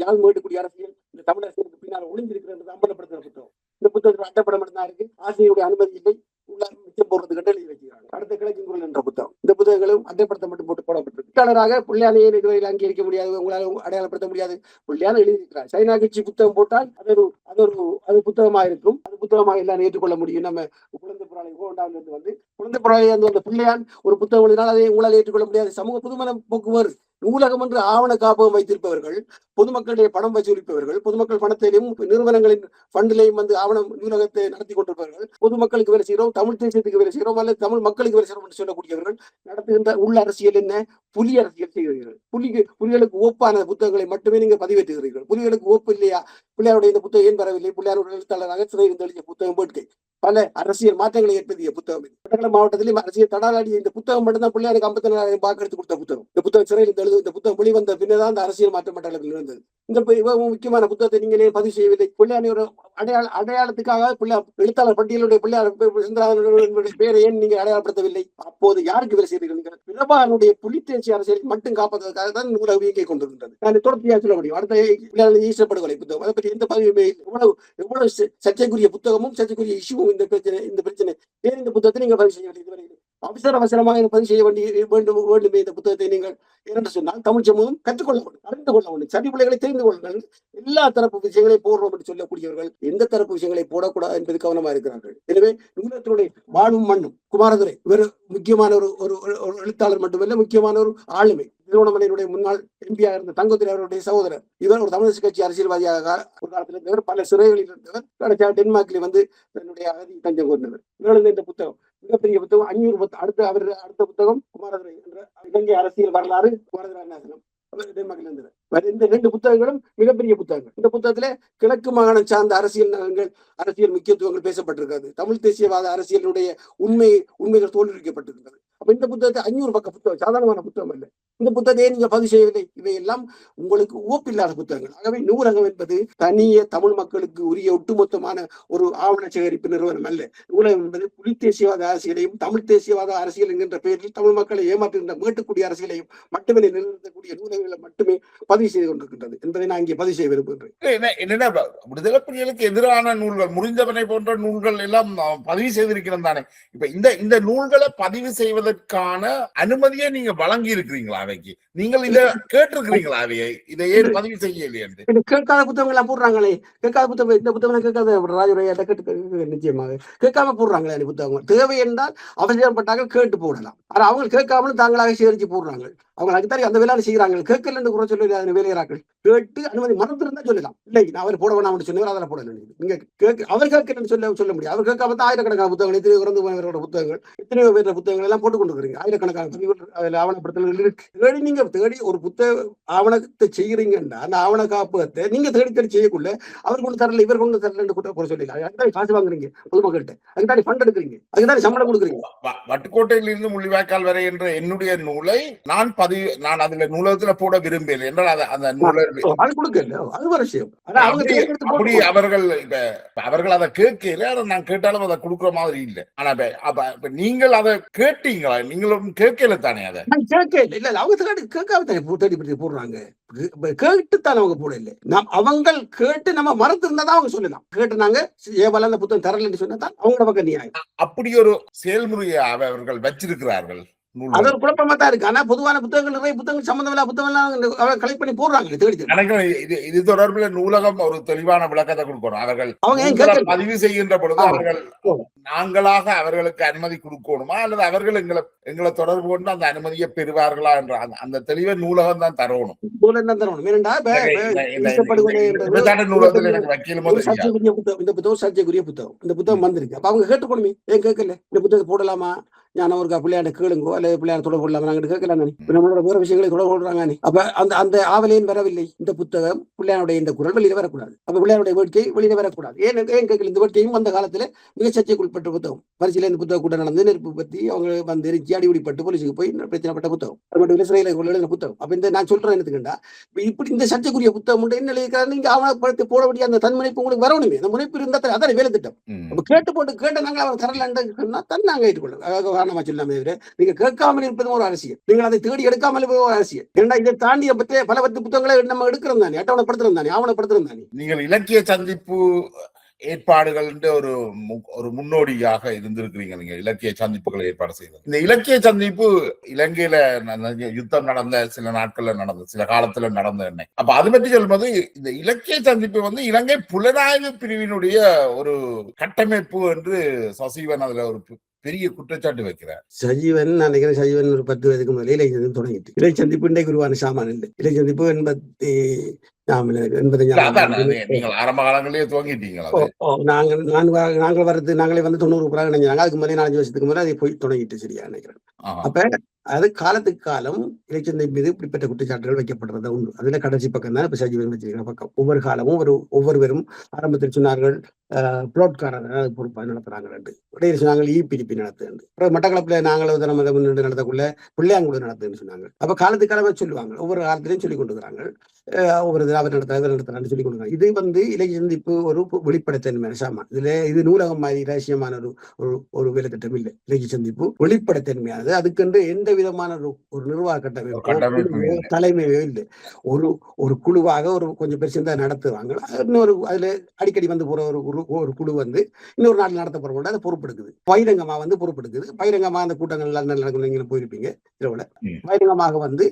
யாழ் மேட்டுக்குடி அரசியல் இந்த தமிழ் அரசியலுக்கு பின்னால் ஒளிந்திருக்கிறது அம்பலப்படுத்துகிற புத்தகம். இந்த புத்தகத்தில் அட்டப்படம் மட்டும்தான் இருக்கு. ஆசிரியருடைய அனுமதி இல்லை. மிச்சம் போடுறதுக்கு எழுதி வைக்கிறாங்க. அடுத்த கிழக்கின் குரல் என்ற புத்தகம். இந்த புத்தகங்களும் அட்டைப்படுத்த மட்டும் போட்டு போடப்பட்டிருக்கு. எழுத்தாளராக பிள்ளையானையை இதுவரையில் அங்கீகரிக்க முடியாது, உங்களால் அடையாளப்படுத்த முடியாது. பிள்ளையான எழுதியிருக்கிறார். சைனா கட்சி புத்தகம் போட்டால் அது புத்தகமாக இருக்கும். அது புத்தகமாக எல்லாம் ஏற்றுக்கொள்ள முடியும். நம்ம குழந்தை புறாலை ஓண்டாவிலிருந்து வந்து குழந்தை புறாலை அந்த பிள்ளையான் ஒரு புத்தகம் எழுதினால் அதை உங்களால் ஏற்றுக்கொள்ள முடியாது. சமூக புதுமண போக்குவரத்து நூலகம் என்று ஆவண காப்பகம் வைத்திருப்பவர்கள், பொதுமக்களுடைய பணம் வசூலிப்பவர்கள், பொதுமக்கள் பணத்திலும் நிறுவனங்களின் ஃபண்டிலையும் வந்து ஆவணம் நூலகத்தை நடத்தி கொண்டிருப்பவர்கள், பொதுமக்களுக்கு வேலை செய்கிறோம், தமிழ் தேசியத்துக்கு வேலை செய்கிறோம், அல்லது தமிழ் மக்களுக்கு வேலை செய்கிறோம் என்று சொல்லக்கூடியவர்கள் நடத்துகின்ற உள்ள அரசியல் என்ன? புலி அரசியல் செய்கிறீர்கள். புலிகளுக்கு ஒப்பான புத்தகங்களை மட்டுமே நீங்க பதிவேற்றுகிறீர்கள். புலிகளுக்கு ஒப்பு இல்லையா? பிள்ளையாருடைய இந்த புத்தகம் ஏன் வரவில்லை? பிள்ளையாருடைய எழுத்தாளராக சிறையில் எழுதிய புத்தகம் போட்டு பல அரசியல் மாற்றங்களை ஏற்படுத்திய புத்தகம். மட்டக்களப்பு மாவட்டத்திலும் அரசியல் தடாலாடிய இந்த புத்தகம் மட்டும்தான் பிள்ளையாருக்கு 54,000 வாக்கு எடுத்து கொடுத்த புத்தகம். இந்த புத்தகம் சிறையில் எழுது இந்த புத்தகம் வெளிவந்த பின்னதான் அந்த அரசியல் மாற்றம் மட்டக்களப்பில் இருந்தது. இந்த முக்கியமான புத்தகத்தை நீங்களே பதிவு செய்யவில்லை. பிள்ளையார் ஒரு அடையாளத்துக்காக பிள்ளையார் எழுத்தாளர் பட்டியலுடைய பிள்ளையார் பேரை ஏன் நீங்கள் அடையாளப்படுத்தவில்லை? அப்போது யாருக்கு வேலை செய்தீர்கள்? நீங்கள் பிரபாகரனுடைய புலித்தேர்ச்சி அரசியலை மட்டும் காப்பதற்காக தான் நூலகம் இயங்கிக் கொண்டிருந்தது. நான் தொடர்ச்சியாக சொல்ல முடியும். அடுத்த ஈஸ்வரப்படுகொலை புத்தகம் அதை பற்றி எந்த பதிவுமே எவ்வளவு சர்ச்சைக்குரிய புத்தகமும் சர்ச்சைக்குரிய இஷ்யூவும் இந்த பிரச்சனை ஏன் இந்த புத்தகத்தை நீங்க பதிவு செய்ய வேண்டியது அவசரமாக பதிவு செய்ய வேண்டுமே இந்த புத்தகத்தை நீங்கள் என்று சொன்னால் தமிழ் சமூகம் கற்றுக்கொள்ள வேண்டும், அறிந்து கொள்ள வேண்டும், சரி பிள்ளைகளை தெரிந்து கொள்ளுங்கள். எல்லா தரப்பு விஷயங்களை போடுறோம் என்று சொல்லக்கூடியவர்கள் எந்த தரப்பு விஷயங்களை போடக்கூடாது என்பது கவனமா இருக்கிறார்கள். எனவே நூலகத்தினுடைய வாழும் மண்ணும் குமாரதுரை இவர் முக்கியமான ஒரு எழுத்தாளர் மட்டுமல்ல, முக்கியமான ஒரு ஆளுமை. திருவண்ணாமலையினுடைய முன்னாள் எம்பியா இருந்த தங்கத்துறை அவருடைய சகோதரர். இவர் ஒரு தமிழ் கட்சி அரசியல்வாதியாக ஒரு காலத்தில் இருந்தவர். பல சிறைகளில் இருந்தவர். கடைசியாக டென்மார்க்கில் வந்து தன்னுடைய அகதி தஞ்சம் கோர்ந்தவர். இவர்கள் இந்த புத்தகம் மிகப்பெரிய புத்தகம் 500 அடுத்த புத்தகம் குமாரதுரை என்ற இலங்கை அரசியல் வரலாறு குமாரதுரை டென்மார்க்கில் இருந்தவர். இந்த 2 புத்தகங்களும் மிகப்பெரிய புத்தகங்கள். இந்த புத்தகத்திலே கிழக்கு மாகாணம் சார்ந்த அரசியல் முக்கியத்துவங்கள் பேசப்பட்டிருக்கிறது. தமிழ் தேசியவாத அரசியலுடைய உண்மைகள் தோல்விக்கப்பட்டிருக்கிறது. அப்ப இந்த புத்தகத்தை 500 பக்க புத்தகம் சாதாரணமான புத்தகம் அல்ல. இந்த புத்தகத்தை நீங்க பதிவு செய்யவில்லை. இவையெல்லாம் உங்களுக்கு ஓப்பில்லாத புத்தகங்கள். ஆகவே நூலகம் என்பது தனிய தமிழ் மக்களுக்கு உரிய ஒட்டுமொத்தமான ஒரு ஆவண சேகரிப்பு நிறுவனம் அல்ல. நூலகம் என்பது புலி தேசியவாத அரசியலையும் தமிழ் தேசியவாத அரசியல் என்கின்ற பெயரில் தமிழ் மக்களை ஏமாற்றுகின்ற மேட்டுக்குடிய அரசியலையும் மட்டுமே நிறுத்தக்கூடிய நூலகங்களை மட்டுமே பதிவு செய்து கொண்டிருக்கின்றது என்பதை நான் இங்கே பதிவு செய்ய விரும்புகின்றேன். என்னென்ன விடுதலை புலிகளுக்கு எதிரான நூல்கள், முறிந்தவனை போன்ற நூல்கள் எல்லாம் பதிவு செய்திருக்கிறோம் தானே. இப்ப இந்த நூல்களை பதிவு செய்வதற்கான அனுமதியை நீங்க வழங்கி இருக்கிறீங்களா? அவைக்கு நீங்கள் இத கேட்டிருக்கிறீங்களா? அவையை இதை ஏன் பதிவு செய்யலையே? கேட்காத புத்தகங்கள் எல்லாம் போடுறாங்களே. கேட்காத புத்தகம் இந்த புத்தகம் கேட்காத ராஜுரையா நிச்சயமாக கேட்காம போடுறாங்களே. புத்தகங்கள் தேவை என்றால் அவசியப்பட்டார்கள் கேட்டு போடலாம். ஆனா அவங்க கேட்காமலும் தாங்களாக சேகரிச்சு போடுறாங்க. அவங்க அதுக்குத்தான் அந்த வேலை செய்யறாங்க. கேட்கலன்னு குறை சொல்லி வேலையாக்கள் கேட்டு அனுமதி மறந்துருந்தா சொல்லலாம். இல்லை நான் அவர் போட வேணாம்னு சொன்னவர் அதில் போடல. நீங்க அவர் கேட்கலன்னு சொல்ல முடியும். அவர் கேட்காம தான் ஆயிரக்கணக்கான புத்தகங்கள், எத்தனையோ இறந்து போனவரோட புத்தகங்கள், எத்தனையோ பேர் புத்தகங்கள் எல்லாம் போட்டுக் கொண்டிருக்கிறீங்க. ஆயிரக்கணக்கான பதிவுகள் அதில் ஆவணப்படுத்தல்கள் இருக்கு. நீங்க தேடி ஒரு புத்தக ஆவணத்தை செய்யறீங்கன்னா அந்த ஆவண காப்பகத்தை நீங்க தேடி செய்யக்குள்ள அவர் கொண்டு தரல, இவர் கொண்டு தரலன்னு குறை சொல்லலாம். அதுதான் காசு வாங்குறீங்க பொதுமக்கள்கிட்ட, அதுதான் ஃபண்ட் எடுக்கிறீங்க, அதுதான் சம்பளம் கொடுக்குறீங்க. வட்டுக்கோட்டையிலிருந்து முள்ளிவாய்க்கால் வரை என்ற என்னுடைய நூலை நான் அதுல நூலகத்துல போட விரும்பல என்றால் அந்த நூலை அது கொடுக்கல, அது ஒரு விஷயம். அப்படி அவர்கள் அதை கேட்கல. நான் கேட்டாலும் அதை கொடுக்குற மாதிரி இல்லை. ஆனா நீங்கள் அதை கேட்டீங்களா? நீங்களும் கேட்கல தானே? அதை கேட்கல இல்ல, அவங்க கேட்காம தேடி போடுறாங்க. கேட்டுத்தான் அவங்க போட இல்லை. அவங்க கேட்டு நம்ம மறந்து இருந்தாதான் அவங்க சொல்லலாம். கேட்டு நாங்க ஏவல அந்த புத்தகம் தரலன்னு சொன்னதான் அவங்களோட பக்கம் நியாயம். அப்படி ஒரு செயல்முறையை அவர்கள் வச்சிருக்கிறார்கள். அது ஒரு குழப்பமா தான் இருக்கு. ஆனா பொதுவான புத்தகங்கள், நிறைய புத்தகங்கள் சம்பந்தமில்ல புத்தகம் கலெக்ட் பண்ணி போடுறாங்க. இது தொடர்புல நூலகம் ஒரு தெளிவான விளக்கத்தை கொடுக்கணும். அவர்கள் பதிவு செய்கின்ற பொழுது அவர்கள் நாங்களாக அவர்களுக்கு அனுமதி கொடுக்கணுமா அல்லது அவர்கள் எங்களை தொடர்பு கொண்டு அந்த அனுமதியை பெறுவார்களா என்ற அந்த தெளிவை நூலகம் தான் தரணும். சர்ச்சைக்குரிய புத்தகம் இந்த புத்தகம் வந்திருக்கு. அப்ப அவங்க கேட்டுக்கணுமே, ஏன் கேட்கல இந்த புத்தகத்தை போடலாமா? ஞான ஒரு பிள்ளையாட கேளுங்கோ அல்லது பிள்ளையார தொடர்பு கொள்ளலாம். நாங்க கேட்கலாம் தானே, நம்மளோட வேற விஷயங்களை தொடர்பு கொள்றாங்க. அப்ப அந்த ஆவலையும் வரவில்லை. இந்த புத்தகம் பிள்ளையாருடைய இந்த குரல் வெளியில வரக்கூடாது. அப்ப பிள்ளையாருடைய வேட்கை வெளியில வரக்கூடாது. ஏன் கேட்கல? இந்த வேட்கையும் அந்த காலத்துல மிக சர்ச்சைக்குட்பட்ட புத்தகம். பரிசீல இந்த புத்தகம் கூட நடந்து நெருப்பு பத்தி அவங்க வந்து அடிபடிப்பட்டு போலீஸுக்கு போய் பிரச்சனைப்பட்ட புத்தகம். அது மட்டும் இஸ்ரேல எழுதின புத்தகம். அப்ப இந்த நான் சொல்றேன் என்னத்துக்குண்டா, இப்படி இந்த சர்ச்சைக்குரிய புத்தகம் என்ன எழுதிக்கிறாரு? நீங்க ஆவணப்படுத்தி போட வேண்டிய அந்த தன்முனைப்பு உங்களுக்கு வரணுமே. அந்த முனைப்பு இருந்தா அதான் வேலை திட்டம். அப்ப கேட்ட நாங்க அவர் தரலன்னா தன் நாங்க ஏற்றுக்கொள்ள நீங்க கேட்காமல் இருப்பது ஒரு அரசியல். நீங்கள் அதை தேடி எடுக்காமல் ஒரு அரசியல். ஏன்னா இதை தாண்டிய பற்றி பல புத்தகங்களை நம்ம எடுக்கிறோம் தானே, அட்டவணைப்படுத்துறோம் தானே, ஆவணப்படுத்துறோம் தானே. நீங்கள் இலக்கிய சந்திப்பு ஏற்பாடுகள் ஒரு முன்னோடியாக இருந்திருக்கிறீங்க. நீங்க இலக்கிய சந்திப்புகளை ஏற்பாடு செய்வது. இந்த இலக்கிய சந்திப்பு இலங்கையில யுத்தம் நடந்த சில நாட்கள்ல நடந்த சில காலத்துல நடந்த என்ன அப்ப அது பற்றி சொல்லும்போது இந்த இலக்கிய சந்திப்பு வந்து இலங்கை புலனாய்வு பிரிவினுடைய ஒரு கட்டமைப்பு என்று சசிவன் அதுல ஒரு பெரிய குற்றச்சாட்டு வைக்கிறார். சஜீவன் நினைக்கிறேன், சஜீவன் ஒரு 10 வயதுக்கு முதலே இலை சந்திப்பு தொடங்கிட்டு. இலை சந்திப்பு இன்றைக்கு உருவான சாமான் இல்லை. இலை சந்திப்பு என்பதை நீங்கள் ஆரம்ப காலங்களிலேயே துவங்கிட்டீங்களா அது? நாங்கள் வர்றது நாங்களே வந்து 90 பிறகு நினைஞ்சாங்க. அதுக்கு முதலே 4 வருஷத்துக்கு முதல்ல அதை போய் தொடங்கிட்டு சரியா நினைக்கிறேன். அப்ப அது காலத்துக்கு காலம் இலச்சந்தை மீது இப்படிப்பட்ட குற்றச்சாட்டுகள் வைக்கப்படுறது உண்டு. அதுல கடைசி பக்கம் தான் இப்ப சஜீவன் வச்சிருக்கிற பக்கம். ஒவ்வொரு காலமும் ஒவ்வொருவரும் ஆரம்பத்தில் சொன்னார்கள் புளோட்காரர் பொறுப்பாக நடத்துறாங்க. இடையில சொன்னாங்க பிடிப்பி நடத்துன்னு. அப்புறம் மட்டக்களப்புல நாங்கள் நம்ம முன்னெடுத்து நடத்தக்குள்ள பிள்ளையாங்குடி நடத்துன்னு சொன்னாங்க. அப்ப காலத்துக்கு காலமா சொல்லுவாங்க. ஒவ்வொரு காலத்திலையும் சொல்லிக் கொண்டுக்கிறாங்க. ஒவ்வொரு அவர் நடத்துறான்னு சொல்லிக் கொடுக்குறாங்க. இது வந்து இலக்கிய சந்திப்பு ஒரு வெளிப்படைத்தன்மை சாமான். இது நூலகம் மாதிரி ரகசியமான ஒரு வேலை திட்டம் இல்லை. இலக்கிய சந்திப்பு வெளிப்படைத்தன்மையானது. அதுக்கென்று எந்த விதமான ஒரு நிர்வாக கட்டமைப்போ தலைமையோ இல்லை. ஒரு குழுவாக கொஞ்சம் பேர் சேர்ந்தா நடத்துவாங்க. அதுல அடிக்கடி வந்து போற ஒரு குழு வந்து இன்னொரு நாட்டில் நடத்த போறவங்க அதை பொறுப்பெடுக்குது. பகிரங்கமா வந்து பொறுப்பெடுக்குது. பகிரங்கமா அந்த கூட்டங்கள் நடக்கும். நீங்க போயிருப்பீங்க. பகிரங்கமாக வந்து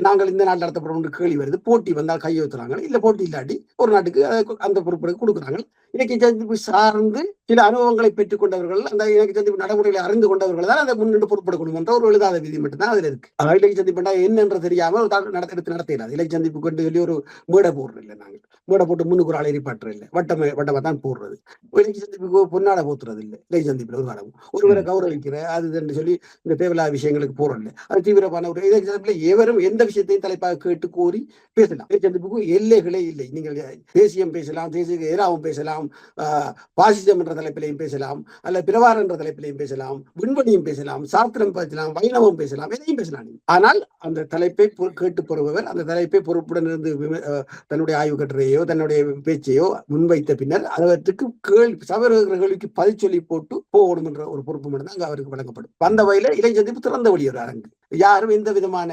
நாங்கள் இந்த நாள் நடத்த போறோம் கேள்வி வருது. போட்டி வந்தால் கையெழுத்துறாங்க. இல்ல போட்டி இல்லாட்டி ஒரு நாட்டுக்கு அந்த பொறுப்பெடுக்க கொடுக்குறாங்க. இலக்கிய சந்திப்பு சார்ந்து சில அனுபவங்களை பெற்றுக் கொண்டவர்கள், அந்த இலக்கிய சந்திப்பு நடைமுறைகளை அறிந்து கொண்டவர்கள் தான் அதை முன்னின்று பொறுப்பெடுக்கணும் என்ற ஒரு எழுதாத விதி மட்டும்தான் அதுல இருக்கு. இலக்கிய சந்திப்பு என்னென்று தெரியாமல் எடுத்து நடத்திடாது. இலக்கிய சந்திப்பு கொண்டு சொல்லி ஒரு மேடை போடுறது இல்லை. நாங்கள் மேடை போட்டு முன்னுக்கு ஒரு ஆளை எரிப்பாற்ற இல்லை. வட்டமா தான் போடுறது. இலக்கிய சந்திப்புக்கு பொன்னாட போத்துறது இல்லை. இலக்கிய சந்திப்புல ஒரு காலம் ஒருவரை கௌரவிக்கிற அது என்று சொல்லி இந்த தேவையில்லாத விஷயங்களுக்கு போறதில்லை. அது தீவிரமான ஒரு இலக்கிய சந்திப்புல எவரும் எந்த விஷயத்தையும் தலைப்பாக கேட்டு கோரி பேசலாம். இலக்கிய சந்திப்புக்கு எல்லைகளே இல்லை. நீங்கள் தேசியம் பேசலாம், தேசிய ஏராவும் பேசலாம், பாசிசம் என்ற தலைப்பிலையும் பேசலாம், அல்ல பிரவாரம் என்ற தலைப்பிலையும் பேசலாம், விண்வெளியும் பேசலாம், சாஸ்திரம் பேசலாம், வைணவம் பேசலாம், எதையும் பேசலாம். ஆனால் அந்த தலைப்பை கேட்டு பெறுபவர் அந்த தலைப்பை பொறுப்புடன் இருந்து தன்னுடைய ஆய்வு கட்டுரையோ தன்னுடைய பேச்சையோ முன்வைத்த பின்னர் அதற்கு கேள்விக்கு பதில் சொல்லி போட்டு போகணும் என்ற ஒரு பொறுப்பு மட்டும்தான் அவருக்கு வழங்கப்படும். வந்த வகையில இலக்கிய சந்திப்பு திறந்த வழி ஒரு அரங்கு. யாரும் எந்த விதமான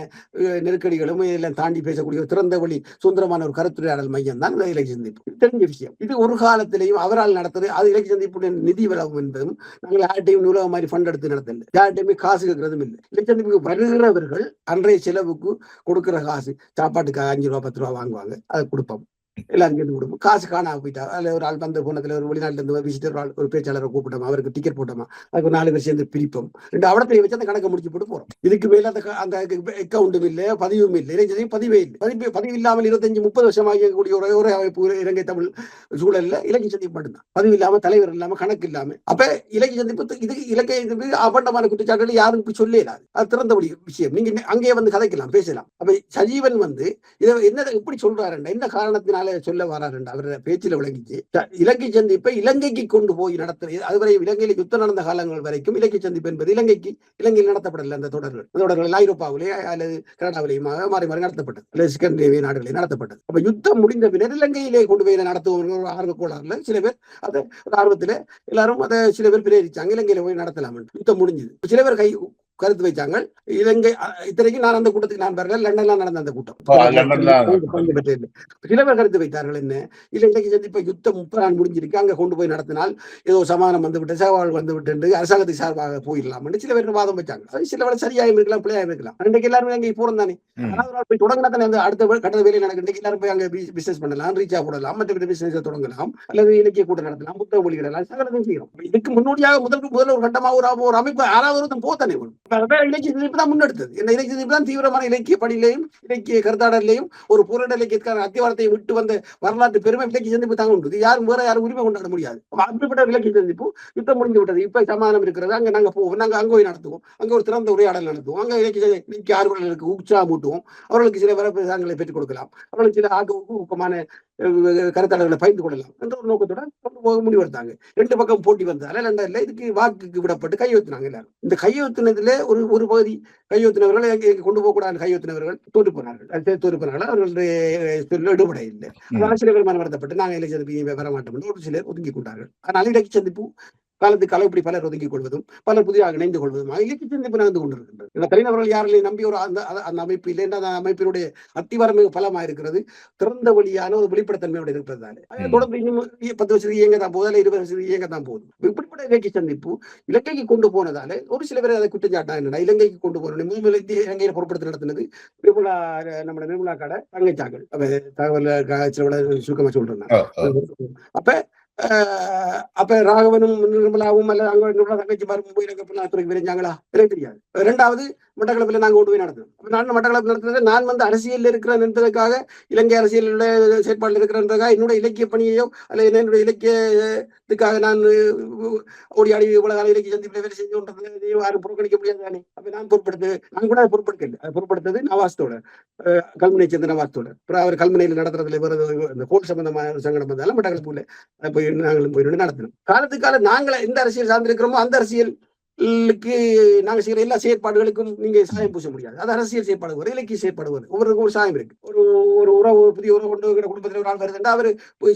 நெருக்கடிகளும் இதெல்லாம் தாண்டி பேசக்கூடிய திறந்த வழி சுதந்திரமான ஒரு கருத்துரையாடல் மையம் தான் இலக்கிய சந்திப்பு. தெரிஞ்ச விஷயம். இது ஒரு காலத்திலையும் அவரால் நடத்துறது. அது இலக்கிய சந்திப்புடைய நிதி வளம் என்பதும் நாங்கள் யார்ட்டையும் நூலகம் மாதிரி ஃபண்ட் எடுத்து நடத்தல. யார்ட்டையுமே காசு கேட்கறதும் இல்லை. இலக்கிய சந்திப்புக்கு வருகிறவர்கள் அன்றைய செலவுக்கு கொடுக்கிற காசு சாப்பாட்டுக்கு 5 ரூபா 10 ரூபா வாங்குவாங்க. அதை கொடுப்போம். எல்லாரும் சேர்ந்து கொடுப்போம். காசு காணாம போயிட்டா அதுல ஒரு ஆள் வந்து போனதுல ஒரு வெளிநாட்டுல இருந்து விசிட்டர் ஒரு பேச்சாளரை கூப்பிட்டோமா, அவருக்கு டிக்கெட் போட்டோமா, அதுக்கு 4 பேர் சேர்ந்து பிரிப்போம். 2 அவடத்தை வச்சு அந்த கணக்கை முடிச்சு போட்டு போறோம். இதுக்கு மேல அந்த அக்கௌண்ட்டும் இல்லை, பதிவும் இல்லை. பதிவே இல்லை. பதிவு இல்லாமல் 25-30 வருஷம் ஆகக்கூடிய ஒரு அமைப்பு இலங்கை தமிழ் சூழல்ல இலக்கிய சந்திப்பு மட்டும்தான். பதிவு இல்லாம, தலைவர் இல்லாம, கணக்கு இல்லாம. அப்ப இலக்கிய சந்திப்பு இது இலக்கிய அபண்டமான குற்றச்சாட்டுகள் யாரும் சொல்லலாது. அது திறந்த விஷயம். நீங்க அங்கேயே வந்து கதைக்கலாம், பேசலாம். அப்ப சஜீவன் வந்து இதை என்ன எப்படி சொல்றாருண்டா, என்ன காரணத்தினால சொல்ல வராருண்டா அவர பேச்சில விளங்கிச்சு. இலக்கிய சந்திப்பை இலங்கைக்கு கொண்டு போய் நடத்துறது. அதுவரை இலங்கையில யுத்தம் நடந்த காலங்கள் வரைக்கும் இலக்கிய சந்திப்பு என்பது இலங்கையில் நடத்தப்படல. அந்த தொடர்கள் ஐரோப்பாவிலே அல்லது கனடாவிலேயும் மாறி மாறி நடத்தப்பட்டது. அல்லது ஸ்கandinavia நாடுகளில் நடத்தப்பட்டது. அப்ப யுத்தம் முடிந்த பின்னர் இலங்கையிலே கொண்டு போய் நடத்துவோம் ஆர்வ கோளாறுல சில பேர் அதை ஆர்வத்துல எல்லாரும் அதை சில பேர் பிரேரிச்சாங்க. இலங்கையில போய் நடத்தலாம். யுத்தம் முடிஞ்சது. சில பேர் கருத்து வைத்தாங்க. இலங்கை இத்தனைக்கும் நான் அந்த கூட்டத்துக்கு நான் வரல. லண்டன்ல நடந்த அந்த கூட்டம் பங்கு பெற்றது. சில பேர் கருத்து வைத்தார்கள். என்ன இலங்கைக்கு சந்திப்ப யுத்தம் 30 நாள் முடிஞ்சிருக்கு, அங்க கொண்டு போய் நடத்தினால் ஏதோ சமாதானம் வந்துவிட்டு சவால் வந்துவிட்டு அரசாங்கத்துக்கு சார்பாக போயிடலாம் சில பேர் வாதம் வச்சாங்க. அது சில வேலை சரியாயும் இருக்கலாம், பிள்ளையாயும் இருக்கலாம். இன்றைக்கு எல்லாரும் இலங்கை போறோம் தானே. போய் தொடங்கினா தானே அந்த அடுத்த கட்ட வேலை நடக்கும். இன்றைக்கு எல்லாரும் போய் அங்க பிசினஸ் பண்ணலாம், ரீச்சா போடலாம், மற்ற பிசினஸ் தொடங்கலாம், அல்லது இலக்கிய கூட்டம் நடத்தலாம், புத்தக மொழிகளெல்லாம் சகலத்தையும் செய்யணும். இதுக்கு முன்னோடியாக முதல்ல ஒரு கட்டமாக ஒரு அமைப்பு 6வது போத்தானே இலக்கிய சந்திப்பு தான் முன்னெடுத்தது. இந்த இலக்கிய சந்திப்பு தான் தீவிரமான இலக்கிய பணியிலையும் இலக்கிய கருத்தாடலையும் ஒரு புரட இலக்கியக்கான அத்திவாரத்தை விட்டு வந்த வரலாற்று பெருமை இலக்கிய சந்திப்பு தான் உண்டு. யாரும் வேற யாரும் உரிமை கொண்டாட முடியாது. அப்படிப்பட்ட இலக்கிய சந்திப்பு யுத்தம் முடிந்து விட்டது. இப்ப சமாதானம் இருக்கிறது. அங்க நாங்க போவோம், நாங்க அங்க போய் நடத்துவோம், அங்க ஒரு திறந்த உரையாடல் நடத்துவோம், அங்க இலக்கிய ஆர்வலர்களுக்கு உற்சாகமூட்டுவோம், அவர்களுக்கு சில வரப்பிரசாதங்களை பெற்றுக் கொடுக்கலாம், அவர்களுக்கு சில ஊக்கமான கருத்தாளர்களை பகிர்ந்து கொள்ளலாம் என்ற ஒரு நோக்கத்துடன் முடிவெடுத்தாங்க. 2 பக்கம் போட்டி வந்தால லண்டன்ல இதுக்கு வாக்குக்கு விடப்பட்டு கையெழுத்தினாங்க. எல்லாரும் இந்த கையெழுத்தினதுல ஒரு பகுதி கையெழுத்தினவர்கள் கொண்டு போகக்கூடாது. கையெழுத்தினவர்கள் தோற்று போனார்கள். அவர்களுடைய ஈடுபட இல்லை. அதனால சில பேர் மனவருத்தப்பட்டு நாங்கள் இலக்கிய சந்திப்பு வர மாட்டோம் என்று ஒரு சிலர் ஒதுங்கி கொண்டார்கள். ஆனால் இலக்கிய சந்திப்பு காலத்துக்கு இப்படி பலர் ஒதுங்கிக் கொள்வதும் பலர் புதிதாக இணைந்து கொள்வதும் இலக்கிய சந்திப்பு நடந்து கொண்டிருக்கின்றது. தனிநபர்கள் யாரையும் நம்பி அந்த அமைப்பு இல்லை. அந்த அமைப்பினுடைய அத்திவாரம் பலமாக இருக்கிறது. திறந்த வழியான ஒரு வெளிப்படைத்தன்மையோடு இருக்கிறதால தொடர்ந்து இன்னும் 10 வருஷம் இயங்க தான் போகுது, 20 வருஷம் இயங்க தான் போகுது. இப்படிப்பட்ட இலக்கிய சந்திப்பு இலங்கைக்கு கொண்டு போனதால ஒரு சில பேர் அதை குற்றச்சாட்டா என்னன்னா, இலங்கைக்கு கொண்டு போறோம் இலங்கையில பொறுப்படுத்தி நடத்தினது நிர்மலா கடை தங்கச்சாக்கள் தகவல் சுருக்கமா சொல்றாங்க. அப்ப அப்ப ராகவனும் நிர்மலாவும் அல்ல அங்க தங்கச்சி பாரு போய் புலனாய்த்துறைக்கு விரைஞ்சாங்களா? எனக்கு தெரியாது. 2வது மட்டக்களப்பில் நாங்க கொண்டு போய் நடத்தணும். அப்ப நான் மட்டக்களப்பில் நடத்துறது நான் வந்து அரசியல் இருக்கிறேன் என்பதற்காக, இலங்கை அரசியலுடைய செயற்பாடு இருக்கிறன்றதுக்காக என்னோட இலக்கிய பணியையோ அல்லது என்னுடைய இலக்கியத்துக்காக நான் ஓடி ஆடி இவ்வளவு கால இலக்கிய சந்திப்பில் வேலை செஞ்சோன்றது யாரும் புறக்கணிக்க முடியாது தானே. அப்ப நான் நான் கூட பொறுப்பெடுக்கல. அது பொறுப்படுத்தது நவாஸ்தோட கல்முனை சேர்ந்த நவாஸ்தோட. அப்புறம் அவர் கல்முனையில் நடத்துறதுல வேற இந்த கோல் சம்பந்தமான சங்கடம் வந்தாலும் மட்டக்களப்புல போய் நாங்களும் போய் நடத்தணும். காலத்துக்கால நாங்கள் எந்த அரசியல் சார்ந்திருக்கிறோமோ அந்த அரசியல் நாங்க செய்யற எல்லா செயற்பாடுகளுக்கும் நீங்க சாயம் பூச முடியாது. அது அரசியல் செயற்பாடு ஒரு இலக்கிய செயற்பாடு ஒவ்வொருக்கும் ஒரு சாயம் இருக்கு. ஒரு உறவு புதிய உறவு கொண்டு குடும்பத்தில் ஒரு ஆள் வருதுன்னா அவரு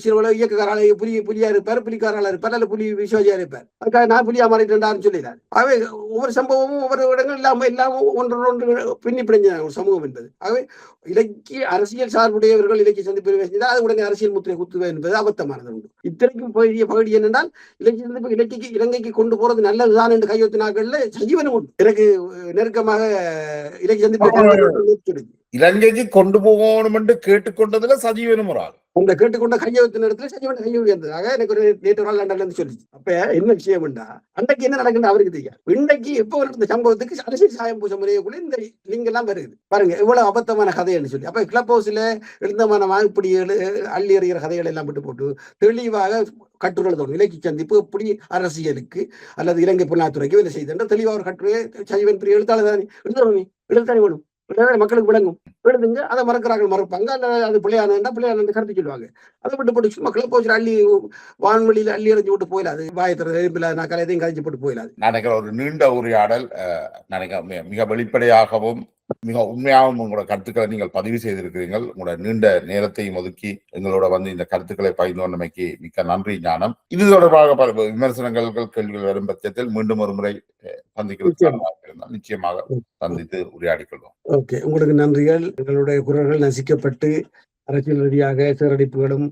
சில இயக்கக்காரால புலியா இருப்பார், புலிக்காரால இருப்பார், அல்ல புலி விசுவாசியா இருப்பார். அதுக்காக நான் புலியா மாறிட்டேன் சொல்லிடாரு. ஆகவே ஒவ்வொரு சம்பவமும் ஒவ்வொரு இடங்கள் எல்லாம் ஒன்று பின்னி பிடிஞ்ச ஒரு சமூகம் என்பது. ஆகவே இலக்கிய அரசியல் சார்புடையவர்கள் இலக்கிய சந்திப்பு செஞ்சால் அது உடனே அரசியல் முத்திரை குத்துவது என்பது அபத்தமானது உண்டு. இத்தனைக்கும் பெரிய பகுதி என்னென்னால் இலக்கிய சந்திப்பு இலங்கைக்கு கொண்டு போறது நல்லதுதான் என்று கையெழுத்தினாக்கள்ல சஜீவனும் உண்டு. எனக்கு நெருக்கமாக இலக்கிய சந்திப்பு இலங்கைக்கு கொண்டு போகணும் என்று கேட்டுக்கொண்டதுல சஜீவனும் ஒரு ஆள். அந்த கேட்டுக்கொண்ட கையெழுத்தின இடத்துல சஜீவன் கை உயர்ந்ததாக எனக்கு ஒரு நேற்று ஒரு நாள் லண்டன்ல இருந்து சொல்லிச்சு. அப்ப என்ன விஷயம் என்றா அன்றைக்கு என்ன நடக்குன்னு அவருக்கு தெரியாது. இன்றைக்கு எப்போ நடந்த சம்பவத்துக்கு அரசியல் சாயம் பூச முறையக்குள்ள இந்த லிங்க் எல்லாம் வருது பாருங்க, எவ்வளவு அபத்தமான கதைன்னு சொல்லி. அப்ப கிளப் ஹவுஸ்ல எழுந்தமான வாய்ப்படி அள்ளி எறிகிற கதைகள் எல்லாம் விட்டு போட்டு தெளிவாக கட்டுரை தோணும். இலக்கிய சந்திப்பு எப்படி அரசியலுக்கு அல்லது இலங்கை புலனாய்த்துறைக்கு வேலை செய்த தெளிவாக ஒரு கட்டுரையை சஜீவன் பெரிய எழுத்தாளர் தானே எழுத்தானே வேணும், மக்களுக்கு விளங்கும். எழுதுங்க, அதை மறப்பாங்க. அது பிள்ளையான கருத்து சொல்லுவாங்க. அதை விட்டு போட்டு மக்களை போச்சு அள்ளி வான்வெளியில அள்ளி எறிஞ்சு விட்டு போயிடாது. வாயத்திர கலையதையும் கதைச்சு போட்டு போயிடாது. நினைக்கிற ஒரு நீண்ட உரையாடல் மிக வெளிப்படையாகவும் மிக உண்மையாகவும் உங்களோட கருத்துக்களை நீங்கள் பதிவு செய்திருக்கிறீர்கள். உங்களோட நீண்ட நேரத்தையும் ஒதுக்கி எங்களோட வந்து இந்த கருத்துக்களை பகிர்ந்து கொண்டமைக்கு மிக்க நன்றி ஞானம். இது தொடர்பாக பல விமர்சனங்கள் கேள்விகள் வரும் பட்சத்தில் மீண்டும் ஒரு முறை சந்திக்கிறதுக்கு நிச்சயமாக சந்தித்து உரையாடிக் கொள்வோம். ஓகே, உங்களுக்கு நன்றிகள். எங்களுடைய குரல்கள் நசிக்கப்பட்டு அரசியல் ரீதியாக சீரழிப்புகளும்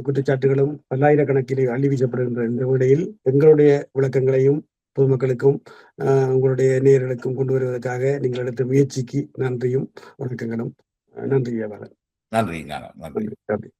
குற்றச்சாட்டுகளும் பல்லாயிரக்கணக்கில் அள்ளி வீசப்படுகின்ற இந்த வேளையில் எங்களுடைய விளக்கங்களையும் பொதுமக்களுக்கும் உங்களுடைய நேயர்களுக்கும் கொண்டு வருவதற்காக நீங்கள் எடுத்த முயற்சிக்கு நன்றியும் வணக்கங்களும். நன்றி. நன்றி.